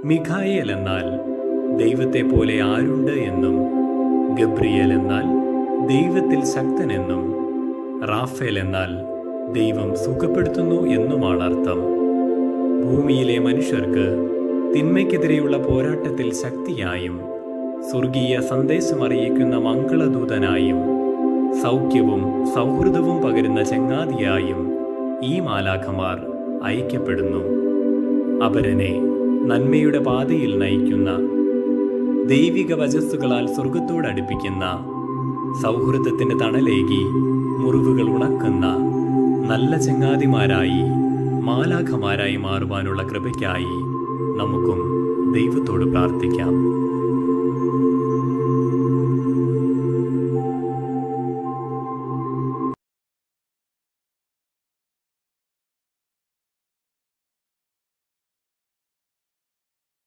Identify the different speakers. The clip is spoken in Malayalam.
Speaker 1: മിഖായേൽ എന്നാൽ ദൈവത്തെ പോലെ ആരുണ്ട് എന്നും, ഗബ്രിയേൽ എന്നാൽ ദൈവത്തിൽ ശക്തനെന്നും, റാഫേൽ എന്നാൽ ദൈവം സുഖപ്പെടുത്തുന്നു എന്നുമാണ് അർത്ഥം. ഭൂമിയിലെ മനുഷ്യർക്ക് തിന്മയ്ക്കെതിരെയുള്ള പോരാട്ടത്തിൽ ശക്തിയായും, സ്വർഗീയ സന്ദേശം അറിയിക്കുന്ന മംഗളദൂതനായും, സൗഖ്യവും സൗഹൃദവും പകരുന്ന ചങ്ങാതിയായും ഈ മാലാഖമാർ അയക്കപ്പെടുന്നു. അപരനെ നന്മയുടെ പാതയിൽ നയിക്കുന്ന, ദൈവിക വചസ്സുകളാൽ സ്വർഗത്തോടടുപ്പിക്കുന്ന, സൗഹൃദത്തിന് തണലേകി മുറിവുകൾ ഉണക്കുന്ന നല്ല ചങ്ങാതിമാരായി, മാലാഖമാരായി മാറുവാനുള്ള കൃപയ്ക്കായി നമുക്കും ദൈവത്തോട് പ്രാർത്ഥിക്കാം.